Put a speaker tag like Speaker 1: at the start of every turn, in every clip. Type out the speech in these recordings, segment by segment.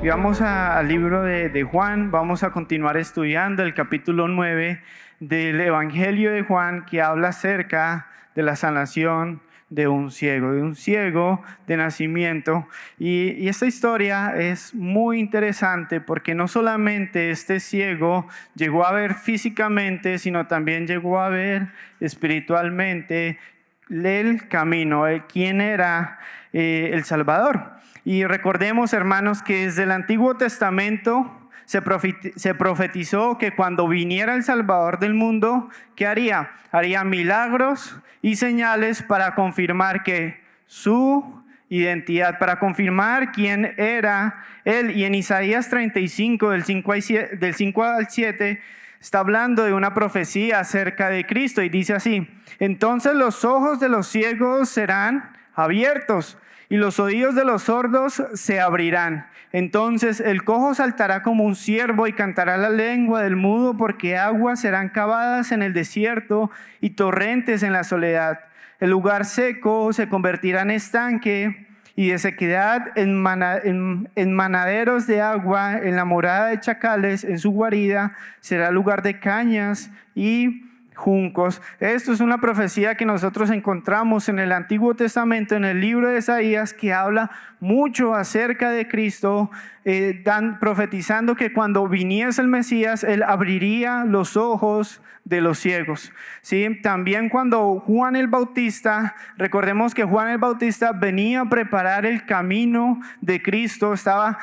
Speaker 1: Y vamos al libro de Juan, vamos a continuar estudiando el capítulo 9 del Evangelio de Juan, que habla acerca de la sanación de un ciego de nacimiento. Y esta historia es muy interesante porque no solamente este ciego llegó a ver físicamente, sino también llegó a ver espiritualmente el camino, quién era el Salvador. Y recordemos, hermanos, que desde el Antiguo Testamento se profetizó que cuando viniera el Salvador del mundo, ¿qué haría? Haría milagros y señales para confirmar que su identidad, para confirmar quién era Él. Y en Isaías 35, del 5 al 7, está hablando de una profecía acerca de Cristo y dice así: entonces los ojos de los ciegos serán abiertos y los oídos de los sordos se abrirán. Entonces el cojo saltará como un ciervo y cantará la lengua del mudo, porque aguas serán cavadas en el desierto y torrentes en la soledad. El lugar seco se convertirá en estanque y de sequedad en manaderos de agua. En la morada de chacales, en su guarida, será lugar de cañas y juncos. Esto es una profecía que nosotros encontramos en el Antiguo Testamento, en el libro de Isaías, que habla mucho acerca de Cristo, profetizando que cuando viniese el Mesías, Él abriría los ojos de los ciegos. ¿Sí? También cuando Juan el Bautista, recordemos que Juan el Bautista venía a preparar el camino de Cristo, estaba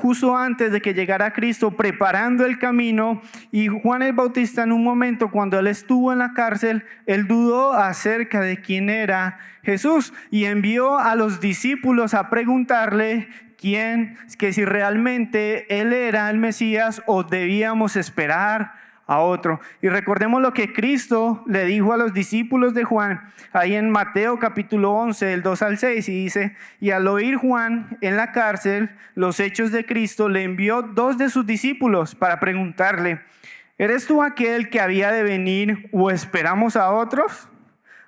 Speaker 1: justo antes de que llegara Cristo preparando el camino. Y Juan el Bautista, en un momento cuando él estuvo en la cárcel, él dudó acerca de quién era Jesús y envió a los discípulos a preguntarle que si realmente él era el Mesías o debíamos esperar a otro. Y recordemos lo que Cristo le dijo a los discípulos de Juan ahí en Mateo capítulo 11 del 2 al 6, y dice: y al oír Juan en la cárcel los hechos de Cristo, le envió 2 de sus discípulos para preguntarle: ¿eres tú aquel que había de venir o esperamos a otros?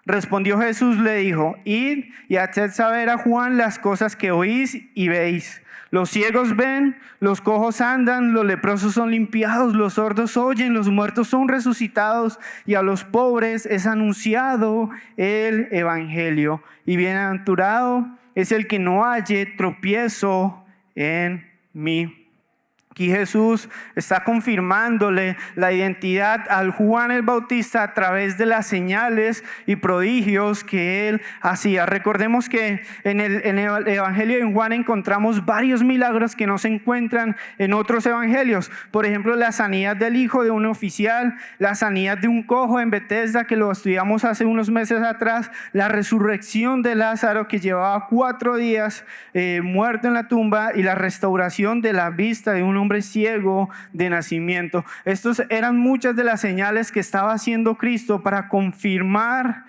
Speaker 1: Respondió Jesús, le dijo: id y haced saber a Juan las cosas que oís y veis. Los ciegos ven, los cojos andan, los leprosos son limpiados, los sordos oyen, los muertos son resucitados, y a los pobres es anunciado el evangelio. Y bienaventurado es el que no halle tropiezo en mí. Aquí Jesús está confirmándole la identidad al Juan el Bautista a través de las señales y prodigios que él hacía. Recordemos que en el Evangelio de Juan encontramos varios milagros que no se encuentran en otros evangelios. Por ejemplo, la sanidad del hijo de un oficial, la sanidad de un cojo en Betesda, que lo estudiamos hace unos meses atrás, la resurrección de Lázaro, que llevaba 4 días muerto en la tumba, y la restauración de la vista de un hombre ciego de nacimiento. Estos eran muchas de las señales que estaba haciendo Cristo para confirmar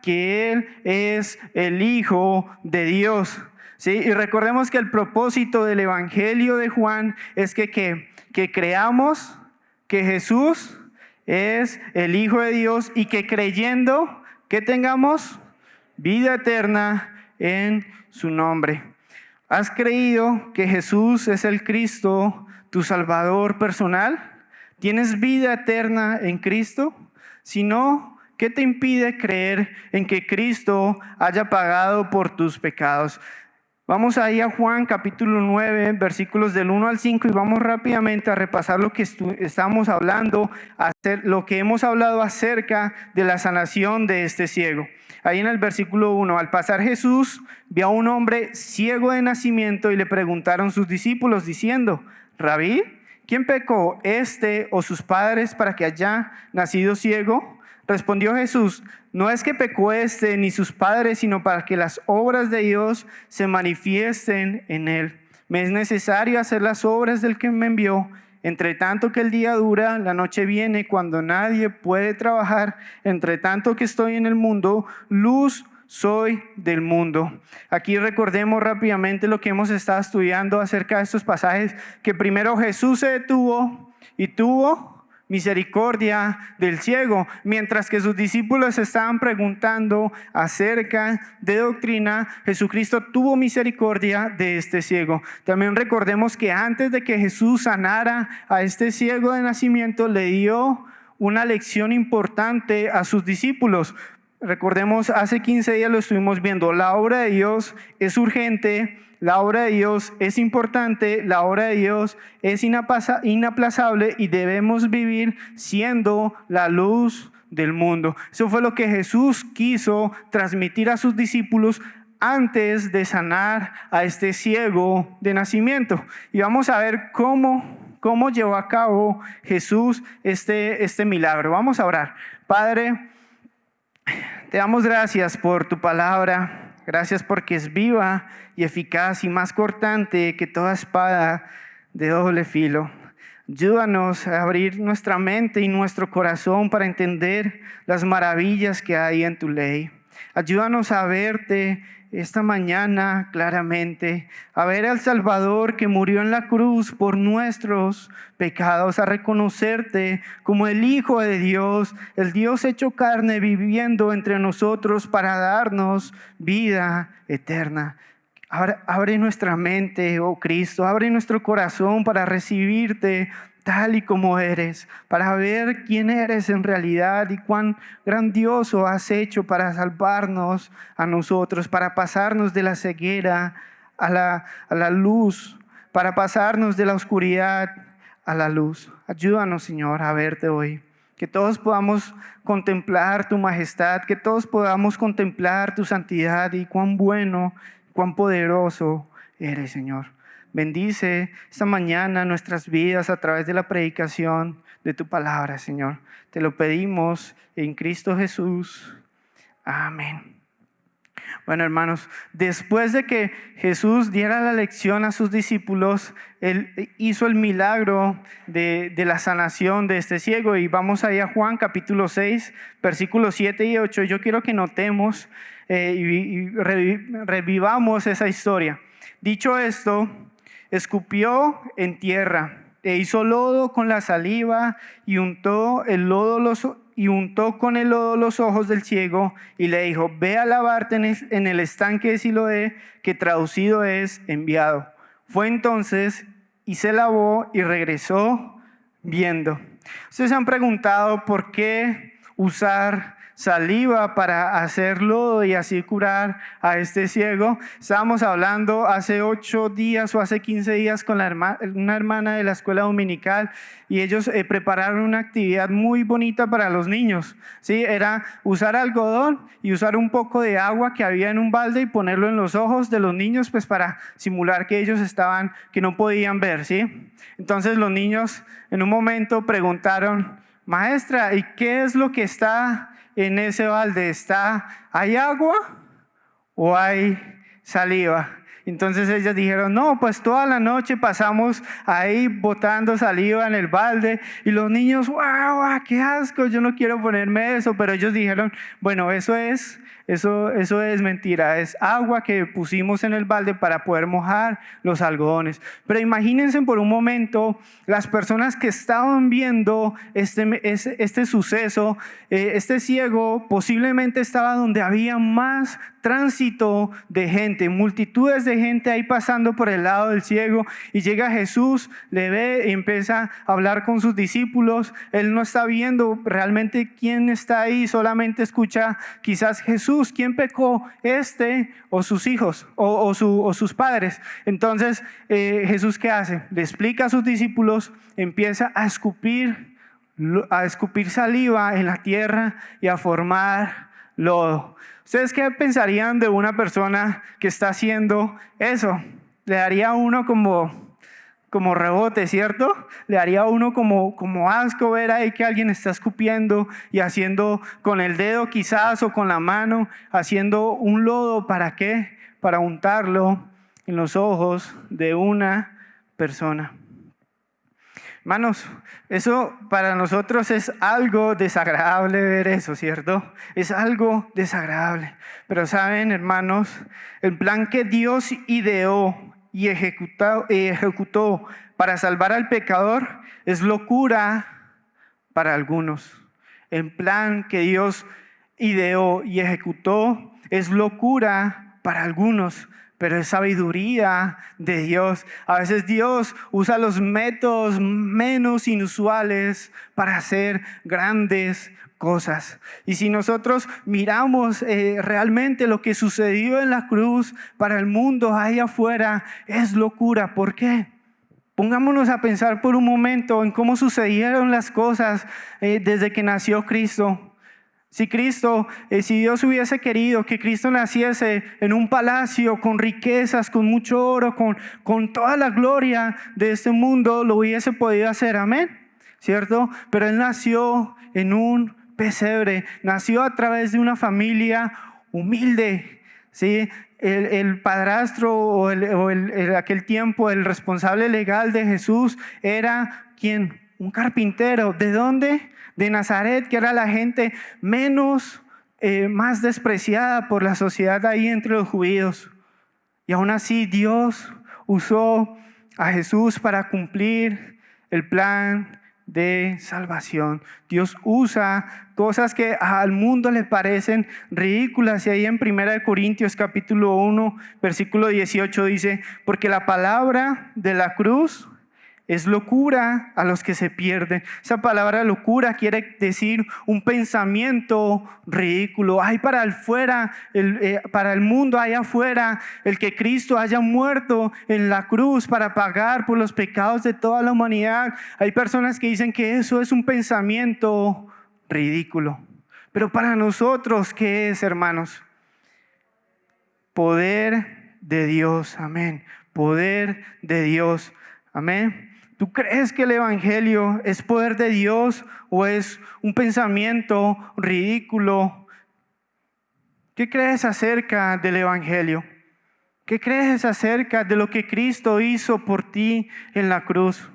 Speaker 1: que Él es el Hijo de Dios. ¿Sí? Y recordemos que el propósito del Evangelio de Juan es que creamos que Jesús es el Hijo de Dios, y que creyendo que tengamos vida eterna en su nombre. ¿Has creído que Jesús es el Cristo, tu Salvador personal? ¿Tienes vida eterna en Cristo? Si no, ¿qué te impide creer en que Cristo haya pagado por tus pecados? Vamos ahí a Juan capítulo 9, versículos del 1 al 5, y vamos rápidamente a repasar lo que estamos hablando, lo que hemos hablado acerca de la sanación de este ciego. Ahí en el versículo 1, al pasar Jesús vio a un hombre ciego de nacimiento, y le preguntaron sus discípulos diciendo: Rabí, ¿quién pecó, este o sus padres, para que haya nacido ciego? Respondió Jesús: no es que pecó este ni sus padres, sino para que las obras de Dios se manifiesten en él. Me es necesario hacer las obras del que me envió. Entre tanto que el día dura, la noche viene cuando nadie puede trabajar. Entre tanto que estoy en el mundo, luz soy del mundo. Aquí recordemos rápidamente lo que hemos estado estudiando acerca de estos pasajes, que primero Jesús se detuvo y tuvo misericordia del ciego. Mientras que sus discípulos estaban preguntando acerca de doctrina, Jesucristo tuvo misericordia de este ciego. También recordemos que antes de que Jesús sanara a este ciego de nacimiento, le dio una lección importante a sus discípulos. Recordemos, hace 15 días lo estuvimos viendo. La obra de Dios es urgente, la obra de Dios es importante, la obra de Dios es inaplazable y debemos vivir siendo la luz del mundo. Eso fue lo que Jesús quiso transmitir a sus discípulos antes de sanar a este ciego de nacimiento. Y vamos a ver cómo llevó a cabo Jesús este milagro. Vamos a orar. Padre, te damos gracias por tu palabra, gracias porque es viva y eficaz y más cortante que toda espada de doble filo. Ayúdanos a abrir nuestra mente y nuestro corazón para entender las maravillas que hay en tu ley. Ayúdanos a verte esta mañana claramente, a ver al Salvador que murió en la cruz por nuestros pecados, a reconocerte como el Hijo de Dios, el Dios hecho carne viviendo entre nosotros para darnos vida eterna. Abre nuestra mente, oh Cristo, abre nuestro corazón para recibirte tal y como eres, para ver quién eres en realidad y cuán grandioso has hecho para salvarnos a nosotros, para pasarnos de la ceguera a la luz, para pasarnos de la oscuridad a la luz. Ayúdanos, Señor, a verte hoy. Que todos podamos contemplar tu majestad, que todos podamos contemplar tu santidad y cuán bueno, cuán poderoso eres, Señor. Bendice esta mañana nuestras vidas a través de la predicación de tu palabra, Señor. Te lo pedimos en Cristo Jesús. Amén. Bueno, hermanos, después de que Jesús diera la lección a sus discípulos, Él hizo el milagro de la sanación de este ciego. Y vamos ahí a Juan capítulo 6, versículos 7 y 8. Yo quiero que notemos y revivamos esa historia. Dicho esto, escupió en tierra e hizo lodo con la saliva y untó con el lodo los ojos del ciego y le dijo: ve a lavarte en el estanque de Siloé, que traducido es enviado. Fue entonces y se lavó y regresó viendo. Ustedes se han preguntado por qué usar saliva para hacer lodo y así curar a este ciego. Estábamos hablando hace 8 días o hace 15 días con una hermana de la escuela dominical y ellos prepararon una actividad muy bonita para los niños. ¿Sí? Era usar algodón y usar un poco de agua que había en un balde y ponerlo en los ojos de los niños, pues para simular que ellos que no podían ver. ¿Sí? Entonces los niños en un momento preguntaron: maestra, ¿y qué es lo que está en ese balde? ¿Hay agua o hay saliva? Entonces ellas dijeron: no, pues toda la noche pasamos ahí botando saliva en el balde. Y los niños: ¡wow! ¡Qué asco! Yo no quiero ponerme eso. Pero ellos dijeron: bueno, eso es mentira. Es agua que pusimos en el balde para poder mojar los algodones. Pero imagínense por un momento las personas que estaban viendo este suceso. Este ciego posiblemente estaba donde había más tránsito de gente, multitudes de gente ahí pasando por el lado del ciego, y llega Jesús, le ve y empieza a hablar con sus discípulos. Él no está viendo realmente quién está ahí, solamente escucha quizás: Jesús, ¿quién pecó, o sus hijos o sus padres? Entonces Jesús, ¿qué hace? Le explica a sus discípulos, empieza a escupir saliva en la tierra y a formar lodo. ¿Ustedes qué pensarían de una persona que está haciendo eso? Le daría a uno como rebote, ¿cierto? Le daría a uno como asco ver ahí que alguien está escupiendo y haciendo con el dedo quizás o con la mano, haciendo un lodo. ¿Para qué? Para untarlo en los ojos de una persona. Hermanos, eso para nosotros es algo desagradable ver eso, ¿cierto? Es algo desagradable. Pero saben, hermanos, el plan que Dios ideó y ejecutó para salvar al pecador es locura para algunos. El plan que Dios ideó y ejecutó es locura para algunos, pero es sabiduría de Dios. A veces Dios usa los métodos menos inusuales para hacer grandes cosas. Y si nosotros miramos realmente lo que sucedió en la cruz para el mundo allá afuera, es locura. ¿Por qué? Pongámonos a pensar por un momento en cómo sucedieron las cosas desde que nació Cristo. Si Dios hubiese querido que Cristo naciese en un palacio con riquezas, con mucho oro, con toda la gloria de este mundo, lo hubiese podido hacer, amén, ¿cierto? Pero Él nació en un pesebre, nació a través de una familia humilde, ¿sí? El padrastro o aquel tiempo, el responsable legal de Jesús era, ¿quién? Un carpintero. ¿De dónde? De Nazaret, que era la gente más despreciada por la sociedad ahí entre los judíos. Y aún así Dios usó a Jesús para cumplir el plan de salvación. Dios usa cosas que al mundo le parecen ridículas. Y ahí en 1 Corintios capítulo 1, versículo 18 dice, porque la palabra de la cruz es locura a los que se pierden. Esa palabra locura quiere decir un pensamiento ridículo. Hay para el mundo allá afuera, el que Cristo haya muerto en la cruz para pagar por los pecados de toda la humanidad. Hay personas que dicen que eso es un pensamiento ridículo. Pero para nosotros, ¿qué es, hermanos? Poder de Dios, amén. Poder de Dios, amén. ¿Tú crees que el evangelio es poder de Dios o es un pensamiento ridículo? ¿Qué crees acerca del evangelio? ¿Qué crees acerca de lo que Cristo hizo por ti en la cruz?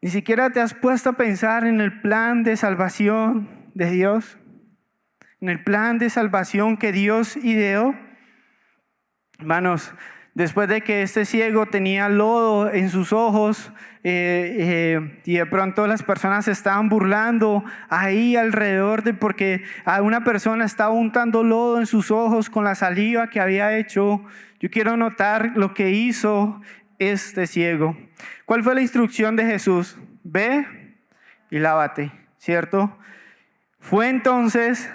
Speaker 1: Ni siquiera te has puesto a pensar en el plan de salvación de Dios, en el plan de salvación que Dios ideó. Hermanos, después de que este ciego tenía lodo en sus ojos y de pronto las personas se estaban burlando ahí alrededor porque a una persona estaba untando lodo en sus ojos con la saliva que había hecho, yo quiero notar lo que hizo este ciego. ¿Cuál fue la instrucción de Jesús? Ve y lávate, ¿cierto? Fue entonces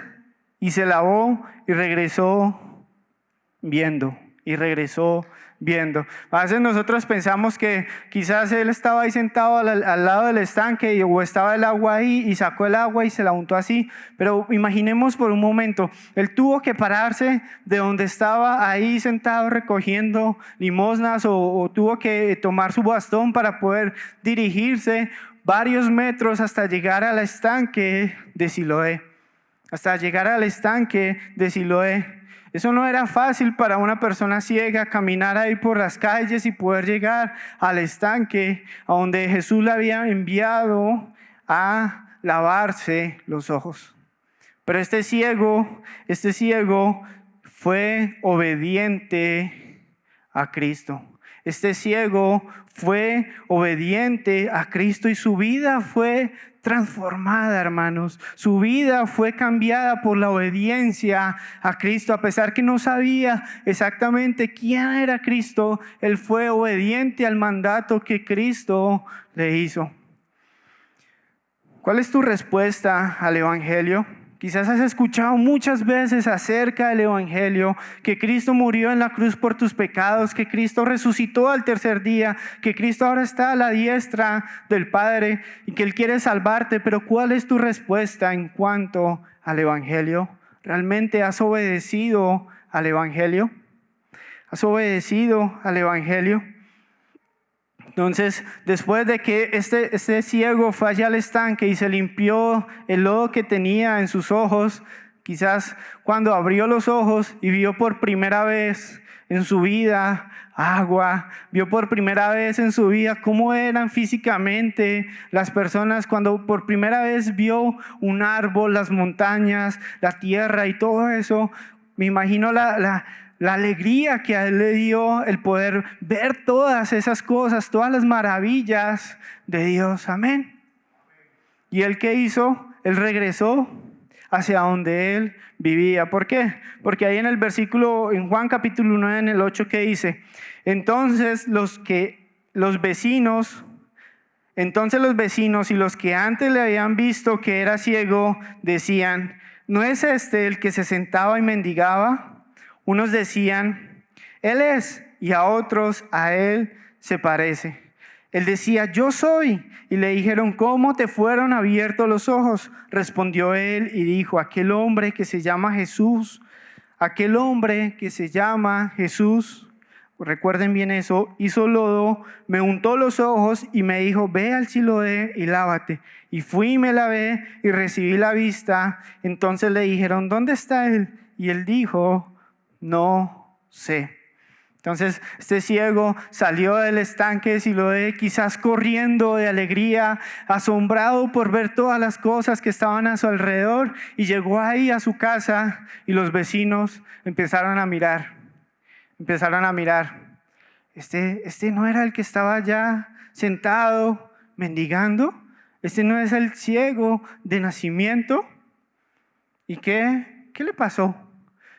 Speaker 1: y se lavó y regresó viendo. A veces nosotros pensamos que quizás él estaba ahí sentado al lado del estanque o estaba el agua ahí y sacó el agua y se la untó así, pero imaginemos por un momento, él tuvo que pararse de donde estaba ahí sentado recogiendo limosnas o tuvo que tomar su bastón para poder dirigirse varios metros hasta llegar al estanque de Siloé, Eso no era fácil para una persona ciega, caminar ahí por las calles y poder llegar al estanque a donde Jesús le había enviado a lavarse los ojos. Pero este ciego fue obediente a Cristo. Este ciego fue obediente a Cristo y su vida fue transformada, hermanos. Su vida fue cambiada por la obediencia a Cristo. A pesar que no sabía exactamente quién era Cristo, él fue obediente al mandato que Cristo le hizo. ¿Cuál es tu respuesta al evangelio? Quizás has escuchado muchas veces acerca del evangelio, que Cristo murió en la cruz por tus pecados, que Cristo resucitó al tercer día, que Cristo ahora está a la diestra del Padre y que Él quiere salvarte. Pero ¿cuál es tu respuesta en cuanto al evangelio? ¿Realmente has obedecido al evangelio? ¿Has obedecido al evangelio? Entonces, después de que este ciego fue allá al estanque y se limpió el lodo que tenía en sus ojos, quizás cuando abrió los ojos y vio por primera vez en su vida agua, vio por primera vez en su vida cómo eran físicamente las personas, cuando por primera vez vio un árbol, las montañas, la tierra y todo eso, me imagino la alegría que a él le dio el poder ver todas esas cosas, todas las maravillas de Dios. Amén. ¿Y él qué hizo? Él regresó hacia donde él vivía. ¿Por qué? Porque ahí en el versículo, en Juan capítulo 9, en el 8, ¿qué dice? Entonces los vecinos y los que antes le habían visto que era ciego, decían, ¿no es este el que se sentaba y mendigaba? Unos decían, él es, y a otros, a él se parece. Él decía, yo soy. Y le dijeron, ¿cómo te fueron abiertos los ojos? Respondió él y dijo, aquel hombre que se llama Jesús, recuerden bien eso, hizo lodo, me untó los ojos y me dijo, ve al Siloé y lávate. Y fui y me lavé y recibí la vista. Entonces le dijeron, ¿dónde está él? Y él dijo, no sé. Entonces este ciego salió del estanque de Siloé, quizás corriendo de alegría, asombrado por ver todas las cosas que estaban a su alrededor, y llegó ahí a su casa y los vecinos empezaron a mirar. Este no era el que estaba allá sentado mendigando, este no es el ciego de nacimiento. ¿Y qué le pasó?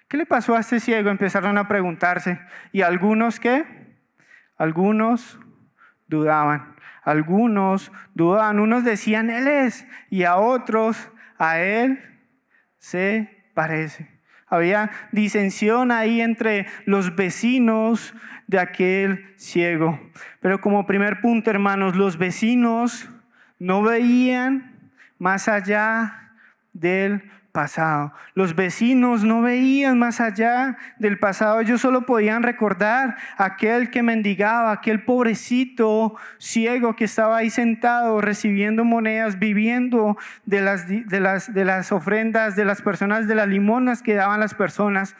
Speaker 1: ¿Qué le pasó a este ciego? Empezaron a preguntarse. ¿Y algunos qué? Algunos dudaban. Unos decían, él es. Y a otros, a él se parece. Había disensión ahí entre los vecinos de aquel ciego. Pero como primer punto, hermanos, los vecinos no veían más allá del pasado. Los vecinos no veían más allá del pasado. Ellos solo podían recordar aquel que mendigaba, aquel pobrecito ciego que estaba ahí sentado recibiendo monedas, viviendo de las ofrendas de las personas, de las limonas que daban las personas.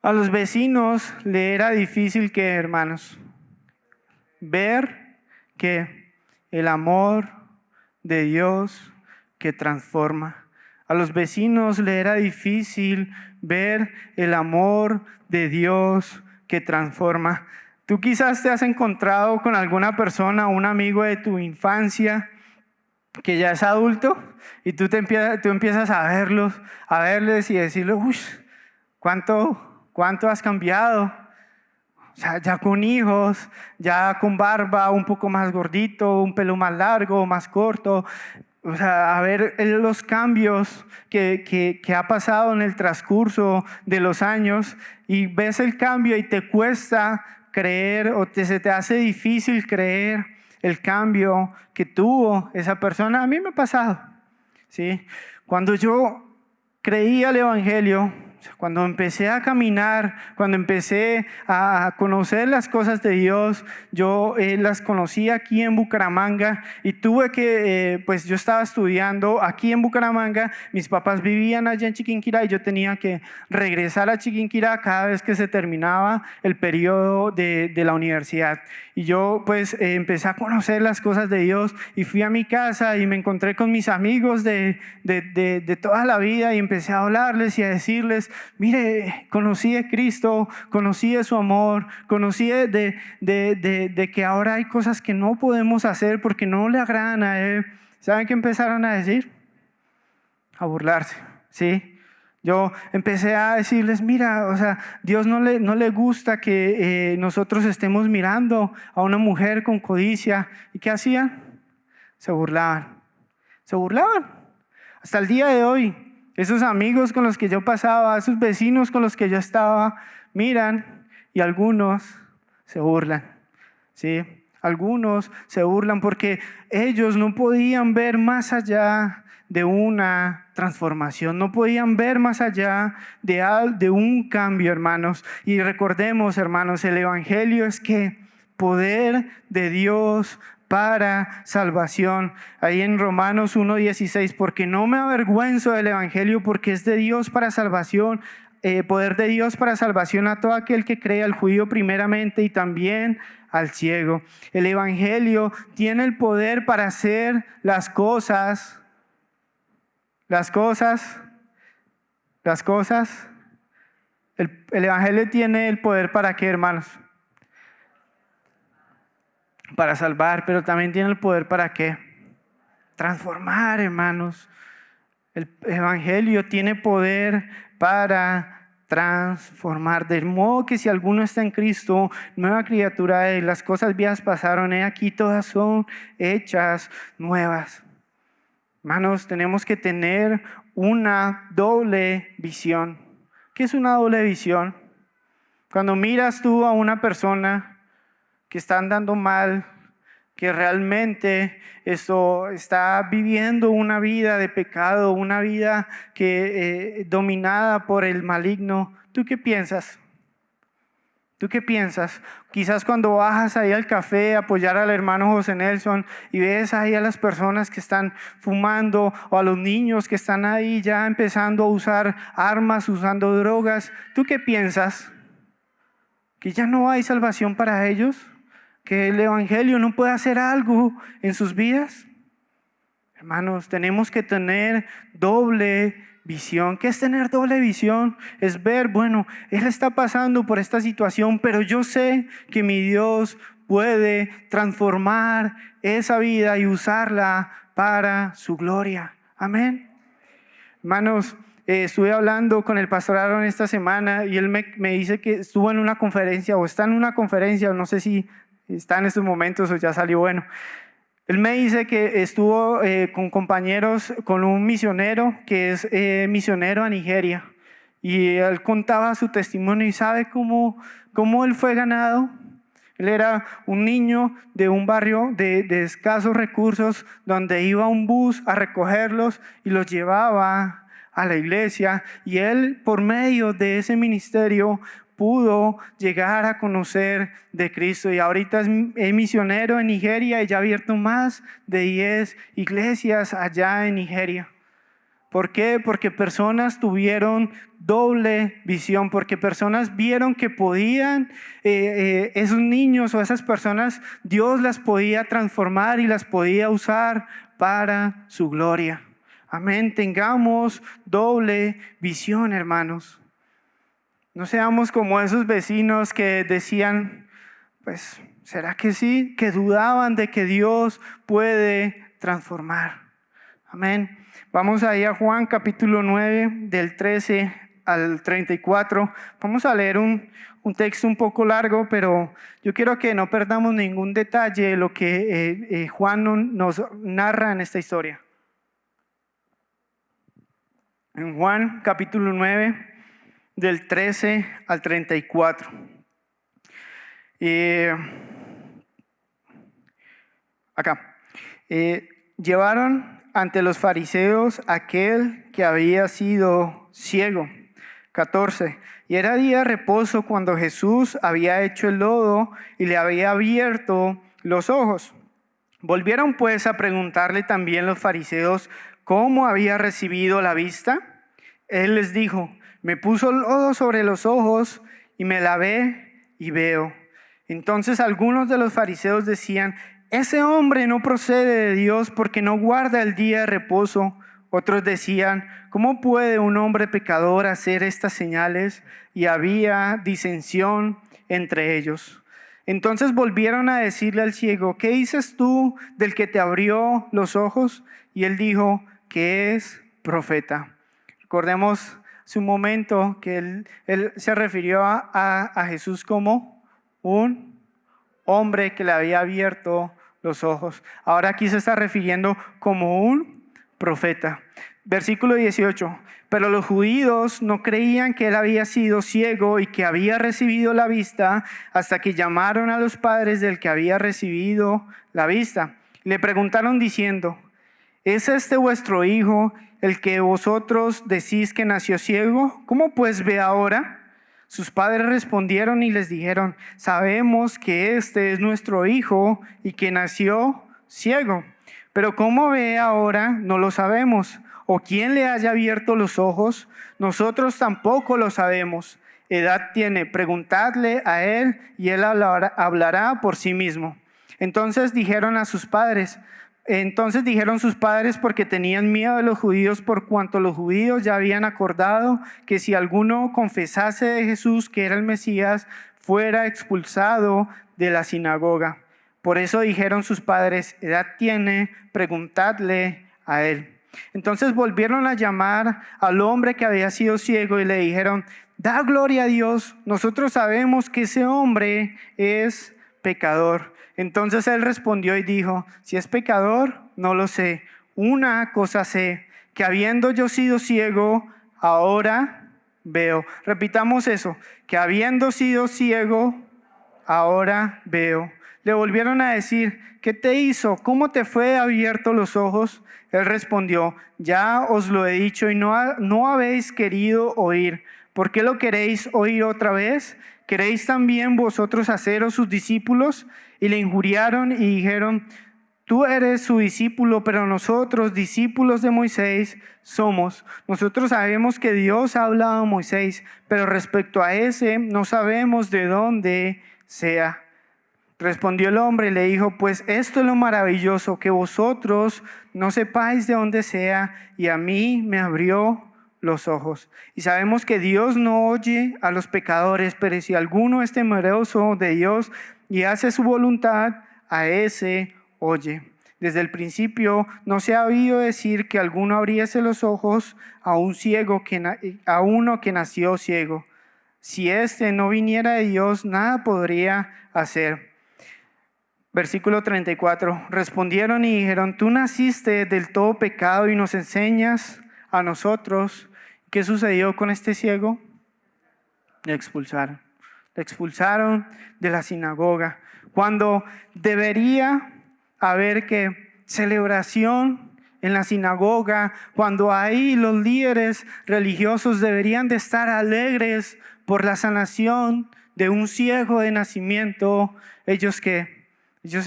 Speaker 1: A los vecinos le era difícil, que hermanos, ver que el amor de Dios que transforma. A los vecinos le era difícil ver el amor de Dios que transforma. Tú quizás te has encontrado con alguna persona, un amigo de tu infancia que ya es adulto, y tú empiezas a verles y decirles, uy, ¿cuánto has cambiado? O sea, ya con hijos, ya con barba, un poco más gordito, un pelo más largo, más corto. O sea, a ver los cambios que ha pasado en el transcurso de los años, y ves el cambio y te cuesta creer, se te hace difícil creer el cambio que tuvo esa persona. A mí me ha pasado, ¿sí? Cuando yo creía el Evangelio, cuando empecé a caminar, cuando empecé a conocer las cosas de Dios, yo las conocí aquí en Bucaramanga, y tuve que, pues yo estaba estudiando aquí en Bucaramanga, mis papás vivían allá en Chiquinquirá y yo tenía que regresar a Chiquinquirá cada vez que se terminaba el periodo de la universidad. Y yo pues empecé a conocer las cosas de Dios, y fui a mi casa y me encontré con mis amigos de toda la vida, y empecé a hablarles y a decirles, mire, conocí de Cristo, conocí de su amor, conocí de que ahora hay cosas que no podemos hacer porque no le agradan a Él. ¿Saben qué empezaron a decir? A burlarse, ¿sí? Yo empecé a decirles, mira, o sea, Dios no le gusta que nosotros estemos mirando a una mujer con codicia. ¿Y qué hacían? Se burlaban. Hasta el día de hoy, esos amigos con los que yo pasaba, esos vecinos con los que yo estaba, miran, y algunos se burlan, ¿sí? Algunos se burlan porque ellos no podían ver más allá de una transformación, no podían ver más allá de un cambio, hermanos. Y recordemos, hermanos, el Evangelio es que poder de Dios para salvación. Ahí en Romanos 1:16, porque no me avergüenzo del Evangelio, porque es de Dios para salvación, poder de Dios para salvación a todo aquel que cree, al judío primeramente y también al ciego. El Evangelio tiene el poder para hacer las cosas. El Evangelio tiene el poder ¿para qué, hermanos? Para salvar, pero también tiene el poder ¿para qué? transformar, hermanos. El Evangelio tiene poder para transformar, de modo que si alguno está en Cristo, nueva criatura es, las cosas viejas pasaron, aquí todas son hechas nuevas. Hermanos, tenemos que tener una doble visión. ¿Qué es una doble visión? Cuando miras tú a una persona que está andando mal, que realmente está viviendo una vida de pecado, una vida dominada por el maligno, ¿tú qué piensas? ¿Tú qué piensas? Quizás cuando bajas ahí al café a apoyar al hermano José Nelson y ves ahí a las personas que están fumando o a los niños que están ahí ya empezando a usar armas, usando drogas, ¿tú qué piensas? ¿Que ya no hay salvación para ellos? ¿Que el Evangelio no puede hacer algo en sus vidas? Hermanos, tenemos que tener doble visión. ¿Qué es tener doble visión? Es ver, bueno, él está pasando por esta situación, pero yo sé que mi Dios puede transformar esa vida y usarla para su gloria. Amén. Hermanos, estuve hablando con el pastor Aaron esta semana y él me dice que estuvo en una conferencia o está en una conferencia, o no sé si está en estos momentos o ya salió, bueno. Él me dice que estuvo con compañeros, con un misionero que es misionero a Nigeria. Y él contaba su testimonio y sabe cómo él fue ganado. Él era un niño de un barrio de escasos recursos donde iba un bus a recogerlos y los llevaba a la iglesia. Y él, por medio de ese ministerio, pudo llegar a conocer de Cristo y ahorita es misionero en Nigeria y ya ha abierto más de 10 iglesias allá en Nigeria. ¿Por qué? Porque personas tuvieron doble visión, porque personas vieron que podían, esos niños o esas personas, Dios las podía transformar y las podía usar para su gloria. Amén, tengamos doble visión, hermanos. No seamos como esos vecinos que decían, pues, ¿será que sí? Que dudaban de que Dios puede transformar. Amén. Vamos ahí a Juan capítulo 9, del 13 al 34. Vamos a leer un texto un poco largo, pero yo quiero que no perdamos ningún detalle de lo que Juan nos narra en esta historia. En Juan capítulo 9, del 13 al 34. Acá. Llevaron ante los fariseos aquel que había sido ciego. 14. Y era día de reposo cuando Jesús había hecho el lodo y le había abierto los ojos. Volvieron pues a preguntarle también los fariseos cómo había recibido la vista. Él les dijo, me puso lodo sobre los ojos y me lavé y veo. Entonces algunos de los fariseos decían, ese hombre no procede de Dios porque no guarda el día de reposo. Otros decían, ¿cómo puede un hombre pecador hacer estas señales? Y había disensión entre ellos. Entonces volvieron a decirle al ciego, ¿qué dices tú del que te abrió los ojos? Y él dijo que es profeta. Recordemos hace un momento que él se refirió a Jesús como un hombre que le había abierto los ojos. Ahora aquí se está refiriendo como un profeta. Versículo 18. Pero los judíos no creían que él había sido ciego y que había recibido la vista hasta que llamaron a los padres del que había recibido la vista. Le preguntaron diciendo, ¿es este vuestro hijo el que vosotros decís que nació ciego? ¿Cómo pues ve ahora? Sus padres respondieron y les dijeron, sabemos que este es nuestro hijo y que nació ciego. Pero cómo ve ahora no lo sabemos. ¿O quién le haya abierto los ojos? Nosotros tampoco lo sabemos. Edad tiene, preguntadle a él y él hablará por sí mismo. Entonces dijeron sus padres porque tenían miedo de los judíos por cuanto los judíos ya habían acordado que si alguno confesase de Jesús que era el Mesías, fuera expulsado de la sinagoga. Por eso dijeron sus padres: edad tiene, preguntadle a él. Entonces volvieron a llamar al hombre que había sido ciego y le dijeron: da gloria a Dios, nosotros sabemos que ese hombre es pecador. Entonces él respondió y dijo: si es pecador, no lo sé. Una cosa sé, que habiendo yo sido ciego, ahora veo. Repitamos eso, que habiendo sido ciego, ahora veo. Le volvieron a decir: ¿qué te hizo? ¿Cómo te fue abierto los ojos? Él respondió: ya os lo he dicho y no habéis querido oír. ¿Por qué lo queréis oír otra vez? ¿Queréis también vosotros haceros sus discípulos? Y le injuriaron y dijeron: tú eres su discípulo, pero nosotros, discípulos de Moisés, somos. Nosotros sabemos que Dios ha hablado a Moisés, pero respecto a ese no sabemos de dónde sea. Respondió el hombre y le dijo: pues esto es lo maravilloso, que vosotros no sepáis de dónde sea, y a mí me abrió los ojos. Y sabemos que Dios no oye a los pecadores, pero si alguno es temeroso de Dios y hace su voluntad, a ese oye. Desde el principio no se ha oído decir que alguno abriese los ojos a un ciego, a uno que nació ciego. Si éste no viniera de Dios, nada podría hacer. Versículo 34, respondieron y dijeron: tú naciste del todo pecado y nos enseñas a nosotros. ¿Qué sucedió con este ciego? Le expulsaron. Le expulsaron de la sinagoga. Cuando debería haber celebración en la sinagoga, cuando ahí los líderes religiosos deberían de estar alegres por la sanación de un ciego de nacimiento, ellos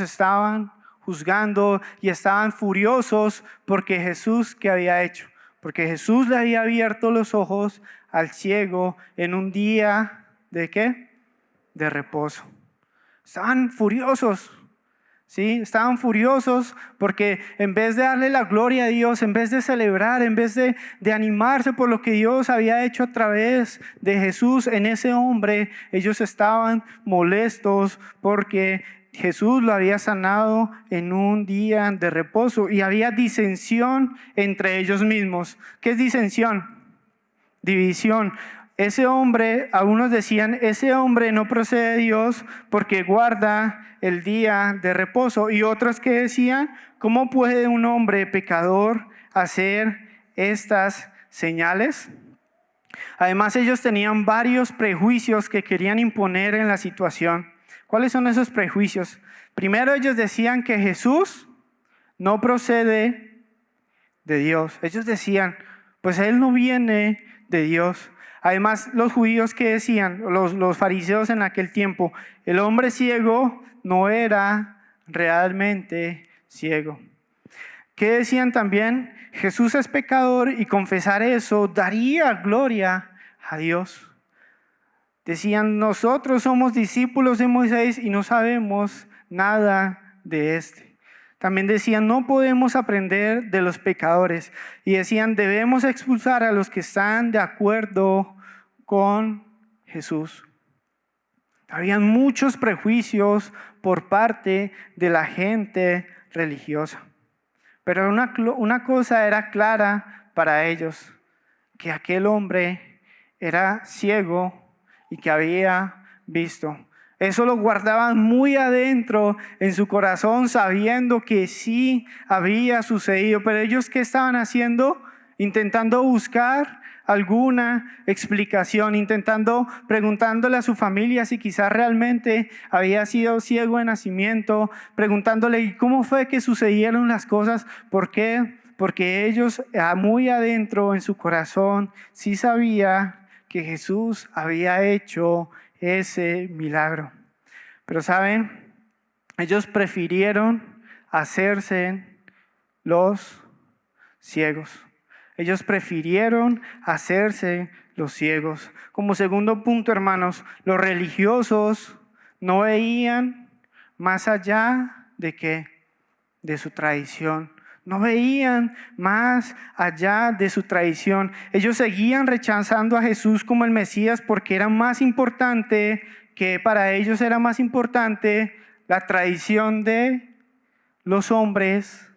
Speaker 1: estaban juzgando y estaban furiosos porque Jesús, ¿qué había hecho? Porque Jesús le había abierto los ojos al ciego en un día ¿de qué? De reposo. Estaban furiosos, ¿sí? Estaban furiosos porque en vez de darle la gloria a Dios, en vez de celebrar, en vez de animarse por lo que Dios había hecho a través de Jesús en ese hombre, ellos estaban molestos porque Jesús lo había sanado en un día de reposo y había disensión entre ellos mismos. ¿Qué es disensión? División. Ese hombre, algunos decían: ese hombre no procede de Dios porque guarda el día de reposo. Y otros que decían: ¿cómo puede un hombre pecador hacer estas señales? Además, ellos tenían varios prejuicios que querían imponer en la situación. ¿Cuáles son esos prejuicios? Primero, ellos decían que Jesús no procede de Dios. Ellos decían: pues Él no viene de Dios. Además, los judíos que decían, los fariseos en aquel tiempo, el hombre ciego no era realmente ciego. ¿Qué decían también? Jesús es pecador y confesar eso daría gloria a Dios. Decían: nosotros somos discípulos de Moisés y no sabemos nada de este. También decían: no podemos aprender de los pecadores. Y decían: debemos expulsar a los que están de acuerdo con Jesús. Habían muchos prejuicios por parte de la gente religiosa. Pero una cosa era clara para ellos: que aquel hombre era ciego y que había visto. Eso lo guardaban muy adentro en su corazón, sabiendo que sí había sucedido. Pero ellos, ¿qué estaban haciendo? Intentando buscar alguna explicación, preguntándole a su familia si quizás realmente había sido ciego de nacimiento, preguntándole cómo fue que sucedieron las cosas. ¿Por qué? Porque ellos muy adentro en su corazón sí sabía que Jesús había hecho ese milagro. Pero ¿saben? Ellos prefirieron hacerse los ciegos. Ellos prefirieron hacerse los ciegos. Como segundo punto, hermanos, los religiosos no veían más allá de ¿qué? De su tradición. No veían más allá de su tradición. Ellos seguían rechazando a Jesús como el Mesías porque era más importante, que para ellos era más importante la tradición de los hombres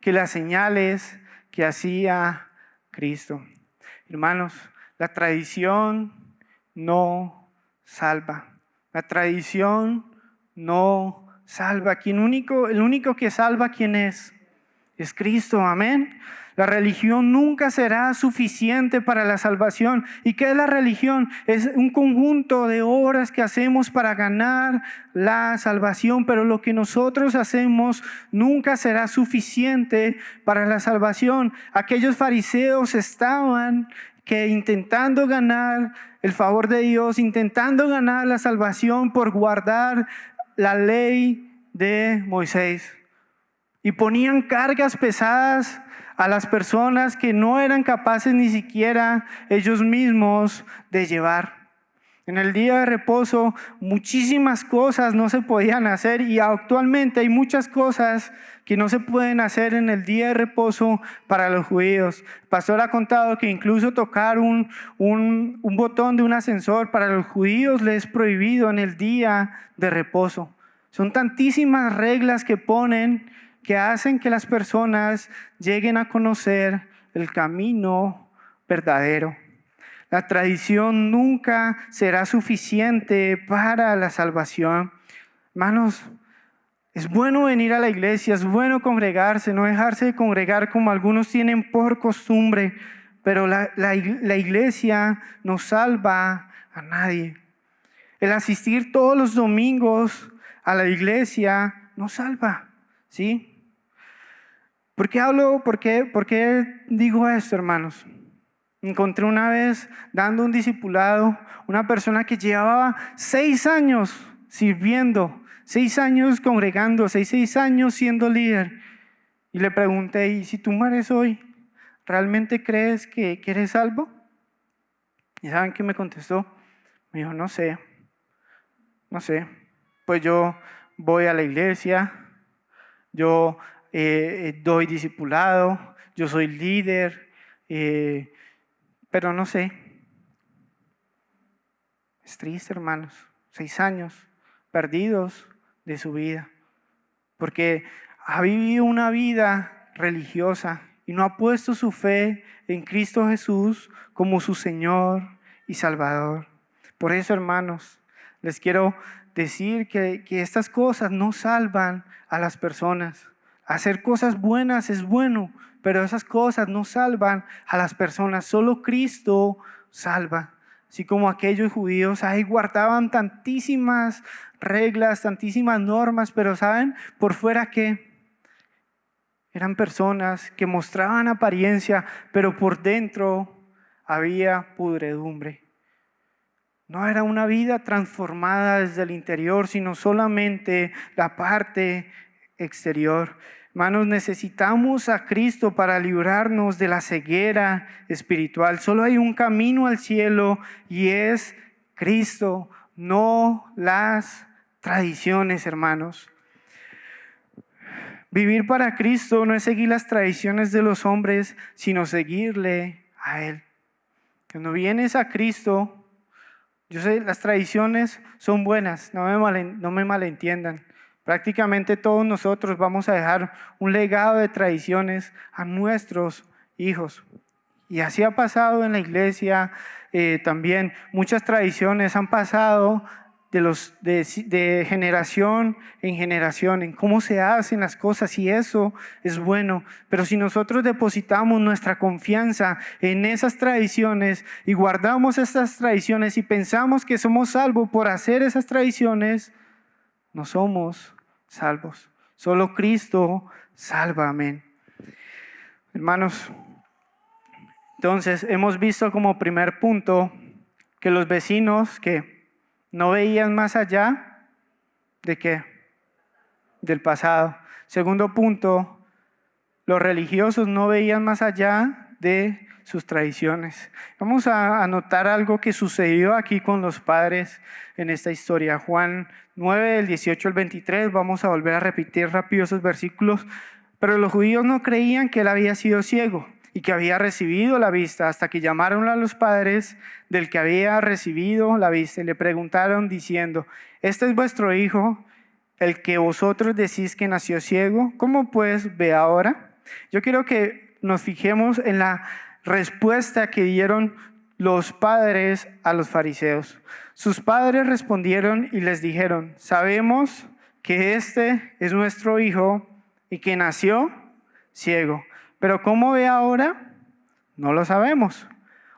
Speaker 1: que las señales que hacía Cristo. Hermanos, la tradición no salva. La tradición no salva. El único que salva, ¿quién es? Es Cristo, amén. La religión nunca será suficiente para la salvación. ¿Y qué es la religión? Es un conjunto de obras que hacemos para ganar la salvación, pero lo que nosotros hacemos nunca será suficiente para la salvación. Aquellos fariseos estaban intentando ganar el favor de Dios, intentando ganar la salvación por guardar la ley de Moisés. Y ponían cargas pesadas a las personas que no eran capaces ni siquiera ellos mismos de llevar. En el día de reposo muchísimas cosas no se podían hacer y actualmente hay muchas cosas que no se pueden hacer en el día de reposo para los judíos. El pastor ha contado que incluso tocar un botón de un ascensor para los judíos les es prohibido en el día de reposo. Son tantísimas reglas que ponen que hacen que las personas lleguen a conocer el camino verdadero. La tradición nunca será suficiente para la salvación. Hermanos, es bueno venir a la iglesia, es bueno congregarse, no dejarse de congregar como algunos tienen por costumbre, pero la iglesia no salva a nadie. El asistir todos los domingos a la iglesia no salva, ¿sí? ¿Por qué digo esto, hermanos? Encontré una vez dando un discipulado una persona que llevaba 6 años sirviendo, 6 años congregando, 6 años siendo líder. Y le pregunté, ¿y si tú mueres hoy, realmente crees que eres salvo? ¿Y saben qué me contestó? Me dijo, no sé. Pues yo voy a la iglesia, yo doy discipulado, yo soy líder, pero no sé. Es triste, hermanos, 6 años perdidos de su vida, porque ha vivido una vida religiosa y no ha puesto su fe en Cristo Jesús como su Señor y Salvador. Por eso, hermanos, les quiero decir que estas cosas no salvan a las personas. Hacer cosas buenas es bueno, pero esas cosas no salvan a las personas. Solo Cristo salva. Así como aquellos judíos ahí guardaban tantísimas reglas, tantísimas normas, pero ¿saben por fuera qué? Eran personas que mostraban apariencia, pero por dentro había pudredumbre. No era una vida transformada desde el interior, sino solamente la parte exterior. Hermanos, necesitamos a Cristo para librarnos de la ceguera espiritual. Solo hay un camino al cielo y es Cristo, no las tradiciones, hermanos. Vivir para Cristo no es seguir las tradiciones de los hombres, sino seguirle a Él. Cuando vienes a Cristo, yo sé, las tradiciones son buenas, no me malentiendan. Prácticamente todos nosotros vamos a dejar un legado de tradiciones a nuestros hijos. Y así ha pasado en la iglesia también. Muchas tradiciones han pasado de generación en generación, en cómo se hacen las cosas, y eso es bueno. Pero si nosotros depositamos nuestra confianza en esas tradiciones y guardamos estas tradiciones y pensamos que somos salvos por hacer esas tradiciones, no somos salvos. Solo Cristo salva, amén. Hermanos, entonces hemos visto como primer punto que los vecinos que no veían más allá de ¿qué? Del pasado. Segundo punto, los religiosos no veían más allá de sus tradiciones. Vamos a anotar algo que sucedió aquí con los padres en esta historia. Juan 9, del 18 al 23, vamos a volver a repetir rápido esos versículos. Pero los judíos no creían que él había sido ciego y que había recibido la vista, hasta que llamaron a los padres del que había recibido la vista y le preguntaron diciendo, ¿este es vuestro hijo, el que vosotros decís que nació ciego, ¿cómo pues ve ahora? Yo quiero que nos fijemos en la respuesta que dieron los padres a los fariseos. Sus padres respondieron y les dijeron: sabemos que este es nuestro hijo y que nació ciego, pero ¿cómo ve ahora? No lo sabemos.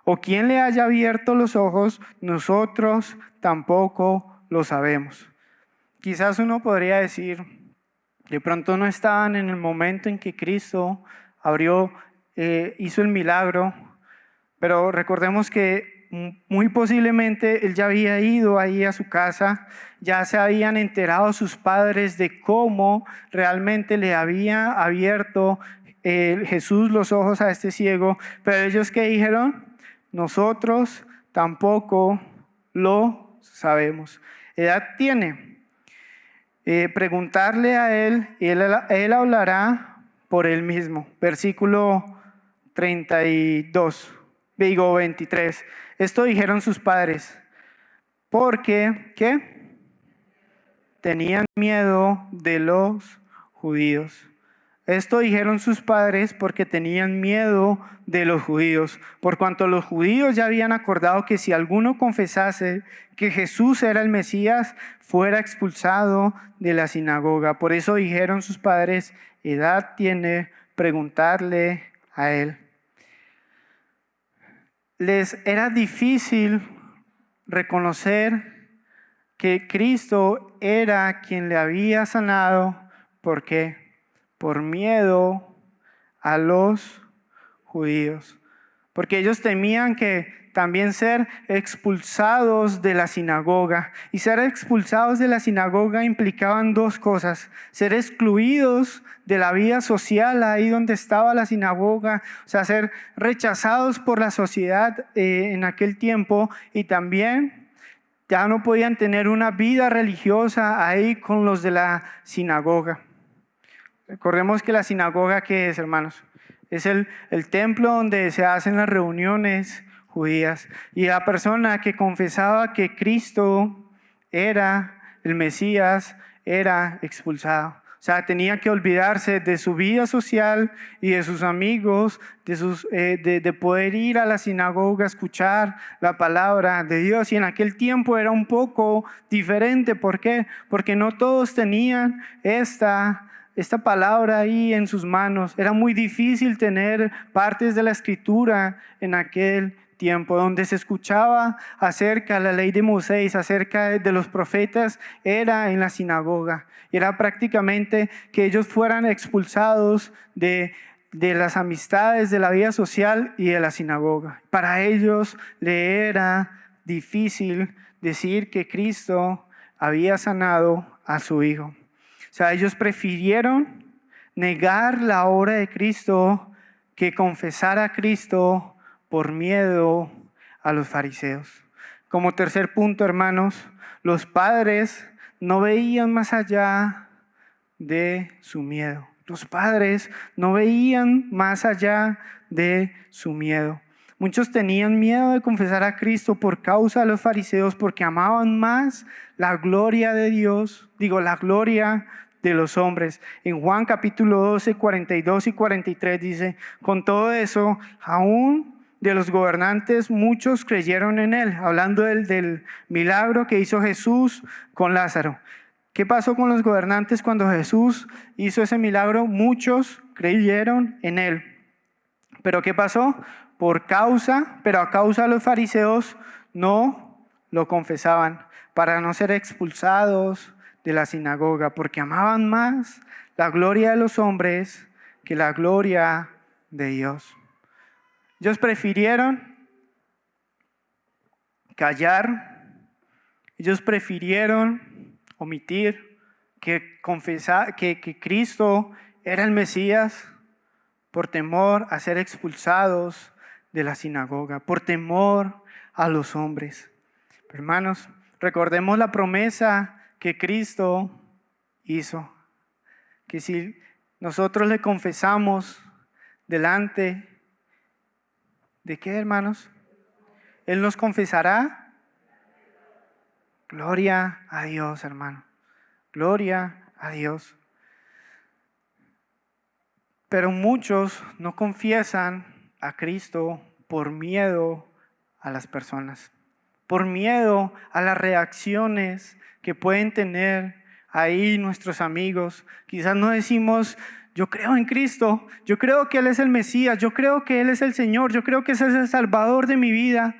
Speaker 1: O quién le haya abierto los ojos, nosotros tampoco lo sabemos. Quizás uno podría decir, de pronto no estaban en el momento en que Cristo hizo el milagro, pero recordemos que muy posiblemente él ya había ido ahí a su casa, ya se habían enterado sus padres de cómo realmente le había abierto Jesús los ojos a este ciego, pero ellos ¿qué dijeron? Nosotros tampoco lo sabemos. ¿Edad tiene? Preguntarle a él y él hablará por él mismo. Versículo 32, digo 23. Esto dijeron sus padres, porque, ¿qué? Tenían miedo de los judíos. Esto dijeron sus padres porque tenían miedo de los judíos, por cuanto los judíos ya habían acordado que si alguno confesase que Jesús era el Mesías, fuera expulsado de la sinagoga. Por eso dijeron sus padres: edad tiene, preguntarle a él. Les era difícil reconocer que Cristo era quien le había sanado. ¿Por qué? Por miedo a los judíos. Porque ellos temían que también ser expulsados de la sinagoga. Y ser expulsados de la sinagoga implicaban dos cosas: ser excluidos de la vida social ahí donde estaba la sinagoga, o sea, ser rechazados por la sociedad en aquel tiempo, y también ya no podían tener una vida religiosa ahí con los de la sinagoga. Recordemos que la sinagoga, ¿qué es, hermanos? Es el templo donde se hacen las reuniones judías. Y la persona que confesaba que Cristo era el Mesías era expulsado. O sea, tenía que olvidarse de su vida social y de sus amigos, de poder ir a la sinagoga, escuchar la palabra de Dios. Y en aquel tiempo era un poco diferente. ¿Por qué? Porque no todos tenían esta palabra ahí en sus manos. Era muy difícil tener partes de la escritura en aquel tiempo. Donde se escuchaba acerca de la ley de Moisés, acerca de los profetas, era en la sinagoga. Y era prácticamente que ellos fueran expulsados de las amistades, de la vida social y de la sinagoga. Para ellos le era difícil decir que Cristo había sanado a su hijo. O sea, ellos prefirieron negar la obra de Cristo que confesar a Cristo por miedo a los fariseos. Como tercer punto, hermanos, los padres no veían más allá de su miedo. Los padres no veían más allá de su miedo. Muchos tenían miedo de confesar a Cristo por causa de los fariseos, porque amaban más la gloria de Dios, la gloria de los hombres. En Juan capítulo 12, 42 y 43 dice: con todo eso, aún de los gobernantes muchos creyeron en él, hablando del milagro que hizo Jesús con Lázaro. ¿Qué pasó con los gobernantes cuando Jesús hizo ese milagro? Muchos creyeron en él. ¿Pero qué pasó? Pero a causa de los fariseos no lo confesaban, para no ser expulsados de la sinagoga, porque amaban más la gloria de los hombres que la gloria de Dios. Ellos prefirieron callar, ellos prefirieron omitir que confesar que Cristo era el Mesías, por temor a ser expulsados de la sinagoga, por temor a los hombres. Hermanos, recordemos la promesa que Cristo hizo, que si nosotros le confesamos delante de ¿qué, hermanos? Él nos confesará. Gloria a Dios, hermano. Gloria a Dios. Pero muchos no confiesan a Cristo por miedo a las personas, por miedo a las reacciones que pueden tener ahí nuestros amigos. Quizás no decimos, yo creo en Cristo, yo creo que Él es el Mesías, yo creo que Él es el Señor, yo creo que ese es el Salvador de mi vida.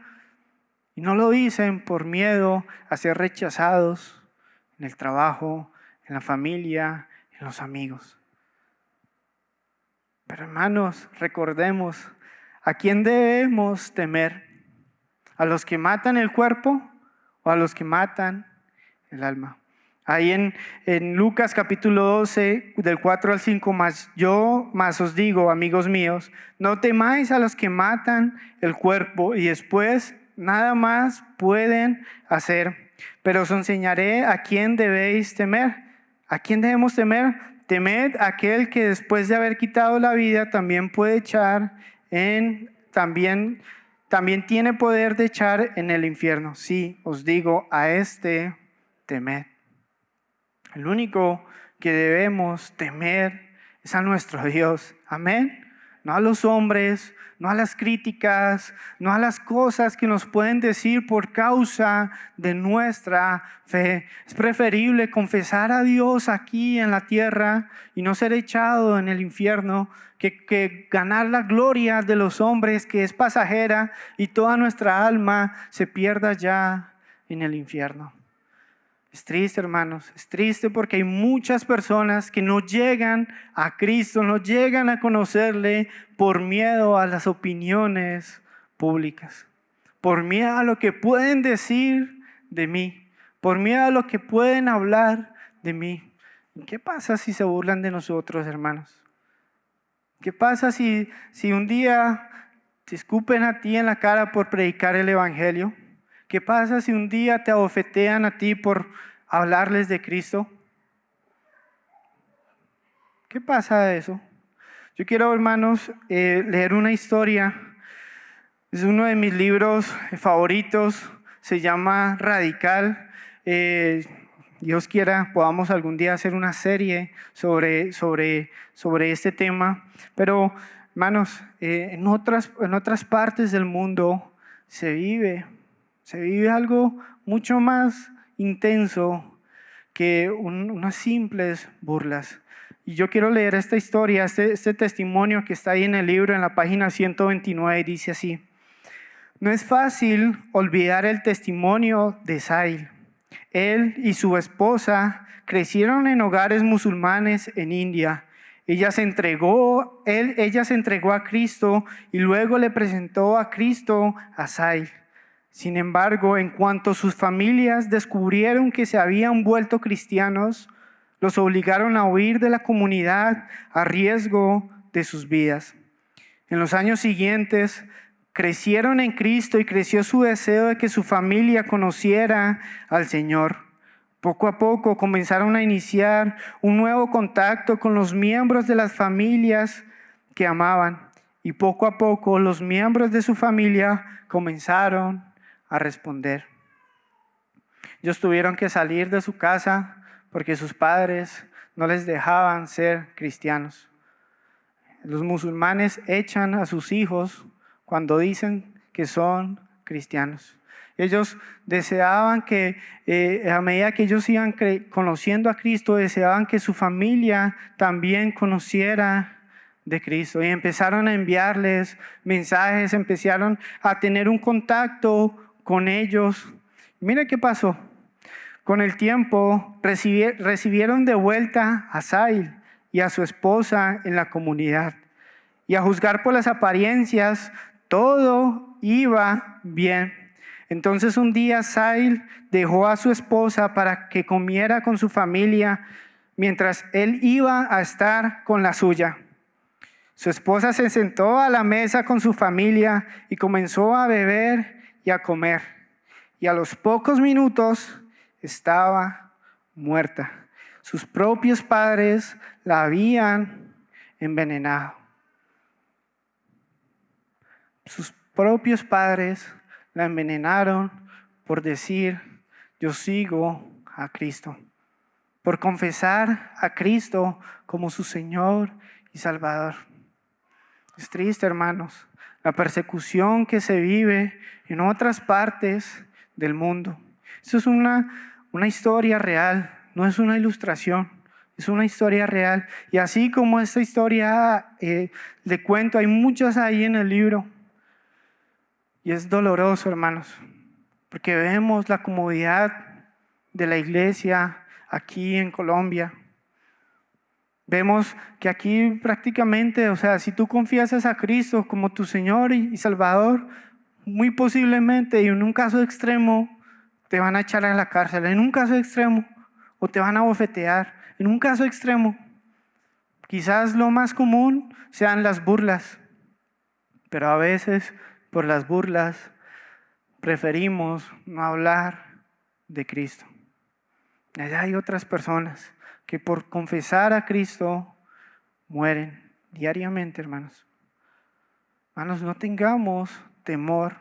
Speaker 1: Y no lo dicen por miedo a ser rechazados en el trabajo, en la familia, en los amigos. Pero hermanos, recordemos, ¿a quién debemos temer? ¿A los que matan el cuerpo o a los que matan el alma? Ahí en Lucas capítulo 12, del 4 al 5, más os digo, amigos míos, no temáis a los que matan el cuerpo y después nada más pueden hacer, pero os enseñaré a quién debéis temer. ¿A quién debemos temer? Temed a aquel que después de haber quitado la vida también puede echar también tiene poder de echar en el infierno. Sí, os digo, a este temed. El único que debemos temer es a nuestro Dios. Amén. No a los hombres, no a las críticas, no a las cosas que nos pueden decir por causa de nuestra fe. Es preferible confesar a Dios aquí en la tierra y no ser echado en el infierno que ganar la gloria de los hombres, que es pasajera, y toda nuestra alma se pierda ya en el infierno. Es triste, hermanos, es triste porque hay muchas personas que no llegan a Cristo, no llegan a conocerle por miedo a las opiniones públicas, por miedo a lo que pueden decir de mí, por miedo a lo que pueden hablar de mí. ¿Qué pasa si se burlan de nosotros, hermanos? ¿Qué pasa si un día te escupen a ti en la cara por predicar el evangelio? ¿Qué pasa si un día te abofetean a ti por hablarles de Cristo? ¿Qué pasa de eso? Yo quiero, hermanos, leer una historia. Es uno de mis libros favoritos. Se llama Radical. Dios quiera, podamos algún día hacer una serie sobre este tema. Pero, hermanos, en otras partes del mundo se vive algo mucho más intenso que unas simples burlas. Y yo quiero leer esta historia, este testimonio que está ahí en el libro, en la página 129, y dice así: no es fácil olvidar el testimonio de Sahil. Él y su esposa crecieron en hogares musulmanes en India. Ella se entregó a Cristo y luego le presentó a Cristo a Sahil. Sin embargo, en cuanto sus familias descubrieron que se habían vuelto cristianos, los obligaron a huir de la comunidad a riesgo de sus vidas. En los años siguientes, crecieron en Cristo y creció su deseo de que su familia conociera al Señor. Poco a poco comenzaron a iniciar un nuevo contacto con los miembros de las familias que amaban. Y poco a poco los miembros de su familia comenzaron a responder. Ellos tuvieron que salir de su casa porque sus padres no les dejaban ser cristianos. Los musulmanes echan a sus hijos cuando dicen que son cristianos. Ellos deseaban que, a medida que ellos iban conociendo a Cristo, deseaban que su familia también conociera de Cristo. Y empezaron a enviarles mensajes, empezaron a tener un contacto con ellos. Mira qué pasó. Con el tiempo recibieron de vuelta a Sahil y a su esposa en la comunidad. Y a juzgar por las apariencias, todo iba bien. Entonces un día Sahil dejó a su esposa para que comiera con su familia mientras él iba a estar con la suya. Su esposa se sentó a la mesa con su familia y comenzó a beber y a comer. Y a los pocos minutos estaba muerta. Sus propios padres la habían envenenado. Sus propios padres la envenenaron por decir: yo sigo a Cristo. por confesar a Cristo como su Señor y Salvador. Es triste, hermanos, la persecución que se vive en otras partes del mundo. Eso es una historia real, no es una ilustración, es una historia real. Y así como esta historia de cuento, hay muchas ahí en el libro. Y es doloroso, hermanos, porque vemos la comodidad de la iglesia aquí en Colombia. Vemos que aquí prácticamente, o sea, si tú confiesas a Cristo como tu Señor y Salvador, muy posiblemente y en un caso extremo te van a echar a la cárcel, en un caso extremo, o te van a bofetear, en un caso extremo. Quizás lo más común sean las burlas, pero a veces por las burlas preferimos no hablar de Cristo. Allá hay otras personas que por confesar a Cristo mueren diariamente, hermanos. Hermanos, no tengamos temor.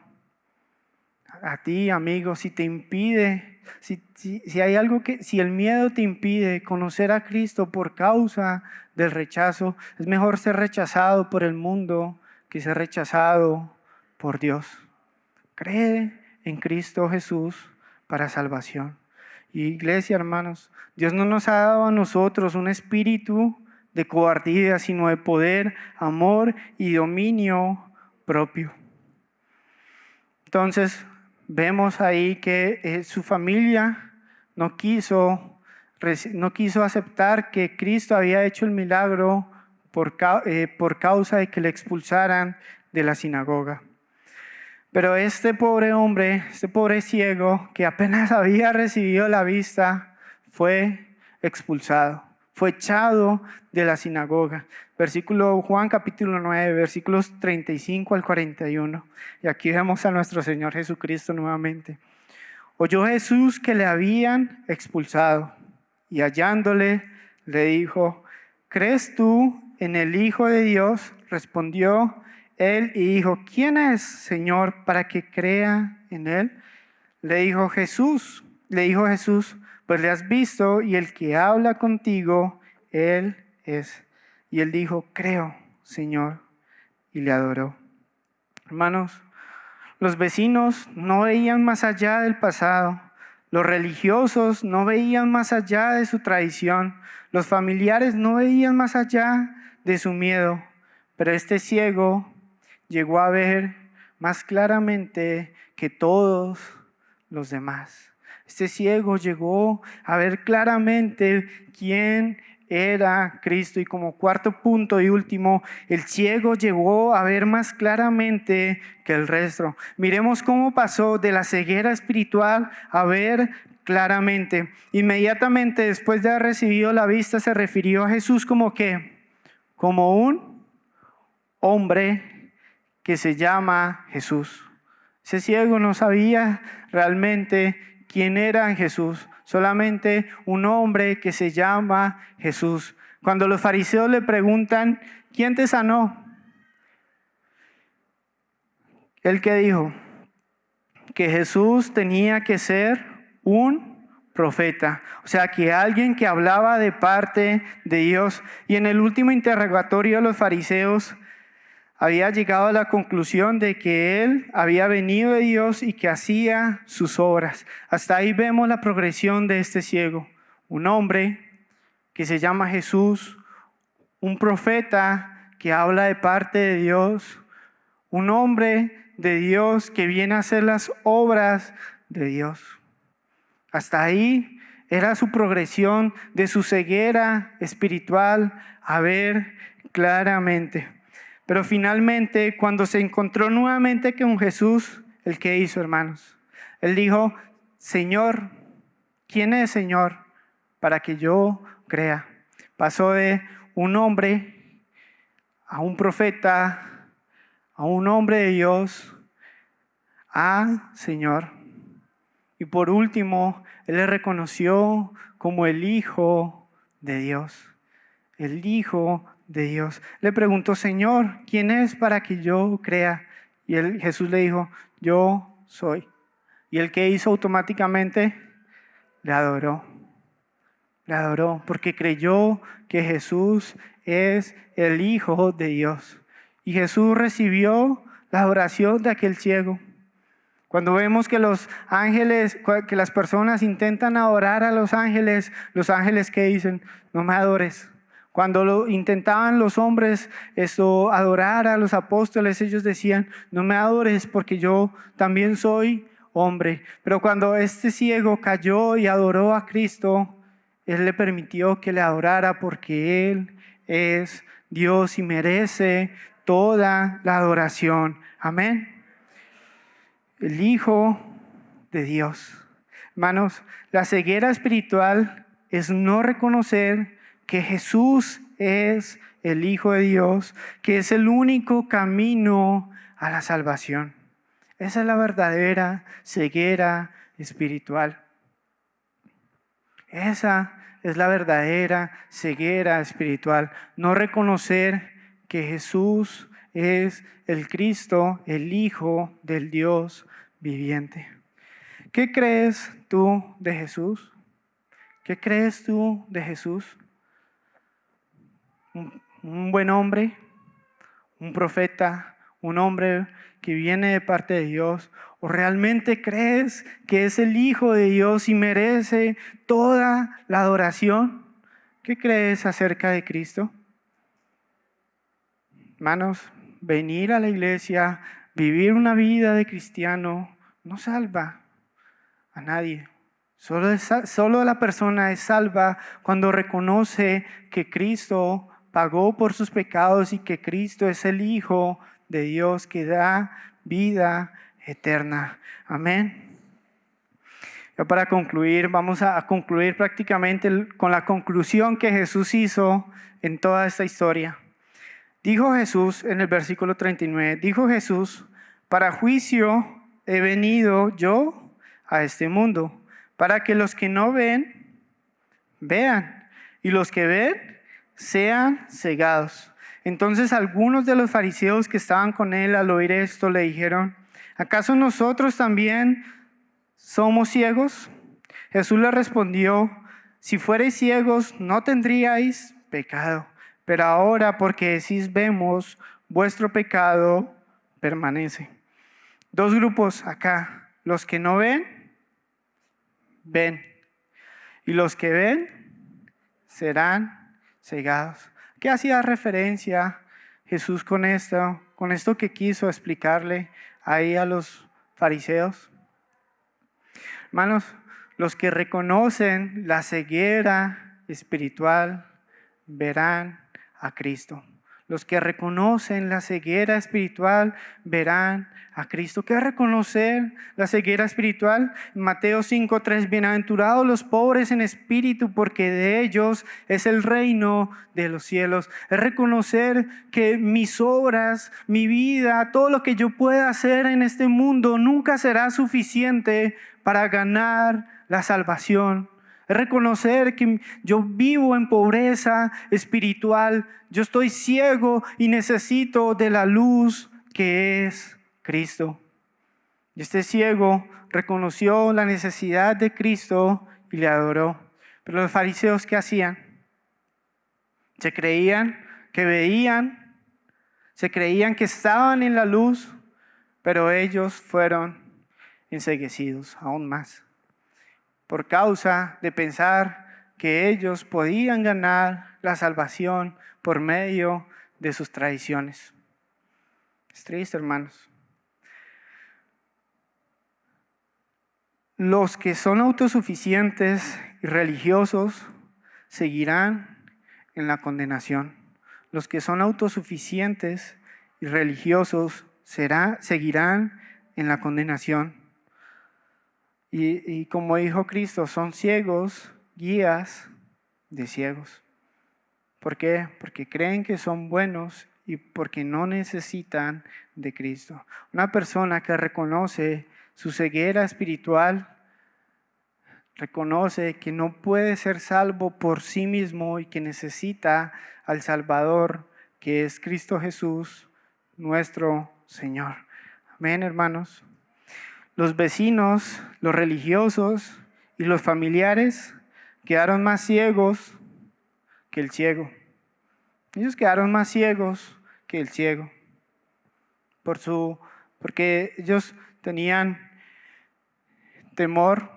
Speaker 1: A ti, amigo, si te impide, si hay algo si el miedo te impide conocer a Cristo por causa del rechazo, es mejor ser rechazado por el mundo que ser rechazado por Dios. Cree en Cristo Jesús para salvación. Y iglesia, hermanos, Dios no nos ha dado a nosotros un espíritu de cobardía, sino de poder, amor y dominio propio. Entonces, vemos ahí que su familia no quiso aceptar que Cristo había hecho el milagro por causa de que le expulsaran de la sinagoga. Pero este pobre hombre, este pobre ciego, que apenas había recibido la vista, fue expulsado, fue echado de la sinagoga. Juan capítulo 9, versículos 35 al 41. Y aquí vemos a nuestro Señor Jesucristo nuevamente. Oyó Jesús que le habían expulsado y hallándole le dijo: ¿crees tú en el Hijo de Dios? Respondió él y dijo: ¿quién es, Señor, para que crea en él? Le dijo Jesús, pues le has visto y el que habla contigo, él es. Y él dijo: creo, Señor, y le adoró. Hermanos, los vecinos no veían más allá del pasado. Los religiosos no veían más allá de su tradición. Los familiares no veían más allá de su miedo. Pero este ciego llegó a ver más claramente que todos los demás. Este ciego llegó a ver claramente quién era Cristo. Y como cuarto punto y último, el ciego llegó a ver más claramente que el resto. Miremos cómo pasó de la ceguera espiritual a ver claramente. Inmediatamente después de haber recibido la vista, se refirió a Jesús como ¿qué? Como un hombre que se llama Jesús. Ese ciego no sabía realmente quién era Jesús, solamente un hombre que se llama Jesús. Cuando los fariseos le preguntan: ¿quién te sanó? ¿Él qué dijo? Que Jesús tenía que ser un profeta, o sea, que alguien que hablaba de parte de Dios. Y en el último interrogatorio de los fariseos, había llegado a la conclusión de que él había venido de Dios y que hacía sus obras. Hasta ahí vemos la progresión de este ciego. Un hombre que se llama Jesús, un profeta que habla de parte de Dios, un hombre de Dios que viene a hacer las obras de Dios. Hasta ahí era su progresión de su ceguera espiritual a ver claramente. Pero finalmente, cuando se encontró nuevamente con Jesús, ¿el qué hizo, hermanos? Él dijo: Señor, ¿quién es, Señor, para que yo crea? Pasó de un hombre a un profeta, a un hombre de Dios, a Señor. Y por último, Él le reconoció como el Hijo de Dios. El Hijo de Dios. Le preguntó: Señor, ¿quién es para que yo crea? Y Jesús le dijo: yo soy. Y el que hizo automáticamente le adoró. le adoró, porque creyó que Jesús es el Hijo de Dios. Y Jesús recibió la adoración de aquel ciego. Cuando vemos que los ángeles, que las personas intentan adorar a los ángeles ¿qué dicen? No me adores. Cuando intentaban los hombres adorar a los apóstoles, ellos decían, no me adores porque yo también soy hombre. Pero cuando este ciego cayó y adoró a Cristo, Él le permitió que le adorara porque Él es Dios y merece toda la adoración. Amén. El Hijo de Dios. Hermanos, la ceguera espiritual es no reconocer que Jesús es el Hijo de Dios, que es el único camino a la salvación. Esa es la verdadera ceguera espiritual. Esa es la verdadera ceguera espiritual. No reconocer que Jesús es el Cristo, el Hijo del Dios viviente. ¿Qué crees tú de Jesús? ¿Qué crees tú de Jesús? ¿Un buen hombre? ¿Un profeta? ¿Un hombre que viene de parte de Dios? ¿O realmente crees que es el Hijo de Dios y merece toda la adoración? ¿Qué crees acerca de Cristo? Hermanos, venir a la iglesia, vivir una vida de cristiano, no salva a nadie. Solo la persona es salva cuando reconoce que Cristo pagó por sus pecados y que Cristo es el Hijo de Dios que da vida eterna. Amén. Ya para concluir, vamos a concluir prácticamente con la conclusión que Jesús hizo en toda esta historia. Dijo Jesús en el versículo 39, dijo Jesús, para juicio he venido yo a este mundo, para que los que no ven, vean, y los que ven, sean cegados. Entonces algunos de los fariseos que estaban con él al oír esto le dijeron, ¿acaso nosotros también somos ciegos? Jesús le respondió, si fuerais ciegos no tendríais pecado. Pero ahora, porque decís vemos, vuestro pecado permanece. Dos grupos acá. Los que no ven, ven. Y los que ven, serán cegados. ¿Qué hacía referencia Jesús con esto? Con esto que quiso explicarle ahí a los fariseos. Hermanos, los que reconocen la ceguera espiritual, verán a Cristo. Los que reconocen la ceguera espiritual verán a Cristo. ¿Qué es reconocer la ceguera espiritual? Mateo 5:3, bienaventurados los pobres en espíritu, porque de ellos es el reino de los cielos. Es reconocer que mis obras, mi vida, todo lo que yo pueda hacer en este mundo nunca será suficiente para ganar la salvación. Es reconocer que yo vivo en pobreza espiritual, yo estoy ciego y necesito de la luz que es Cristo. Y este ciego reconoció la necesidad de Cristo y le adoró. Pero los fariseos, ¿qué hacían? Se creían que veían, se creían que estaban en la luz, pero ellos fueron enceguecidos aún más, por causa de pensar que ellos podían ganar la salvación por medio de sus tradiciones. Es triste, hermanos. Los que son autosuficientes y religiosos seguirán en la condenación. Los que son autosuficientes y religiosos seguirán en la condenación. Y como dijo Cristo, son ciegos, guías de ciegos. ¿Por qué? Porque creen que son buenos y porque no necesitan de Cristo. Una persona que reconoce su ceguera espiritual, reconoce que no puede ser salvo por sí mismo y que necesita al Salvador, que es Cristo Jesús, nuestro Señor. Amén, hermanos. Los vecinos, los religiosos y los familiares quedaron más ciegos que el ciego. Ellos quedaron más ciegos que el ciego. Porque ellos tenían temor,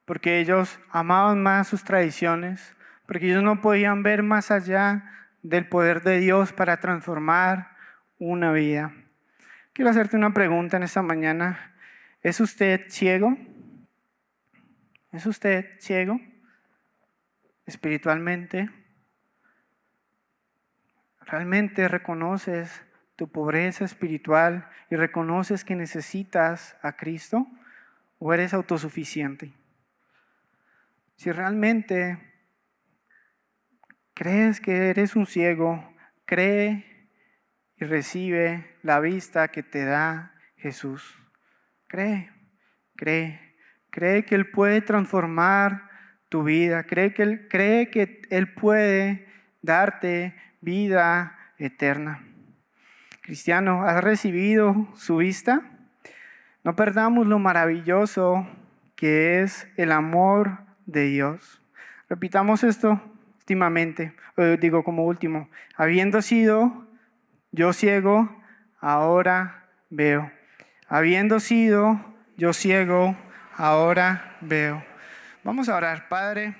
Speaker 1: porque ellos amaban más sus tradiciones, porque ellos no podían ver más allá del poder de Dios para transformar una vida. Quiero hacerte una pregunta en esta mañana. ¿Es usted ciego? ¿Es usted ciego espiritualmente? ¿Realmente reconoces tu pobreza espiritual y reconoces que necesitas a Cristo? ¿O eres autosuficiente? Si realmente crees que eres un ciego, cree y recibe la vista que te da Jesús. Cree que Él puede transformar tu vida. Cree que Él puede darte vida eterna. Cristiano, ¿has recibido su vista? No perdamos lo maravilloso que es el amor de Dios. Repitamos esto como último. Habiendo sido yo ciego, ahora veo. Habiendo sido yo ciego, ahora veo. Vamos a orar, Padre.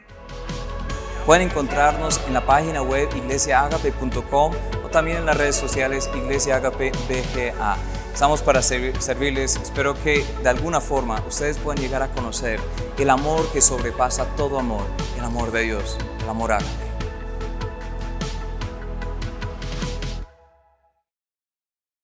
Speaker 2: Pueden encontrarnos en la página web iglesiaagape.com o también en las redes sociales Iglesia Agape BGA. Estamos para servirles. Espero que de alguna forma ustedes puedan llegar a conocer el amor que sobrepasa todo amor, el amor de Dios, el amor ágape.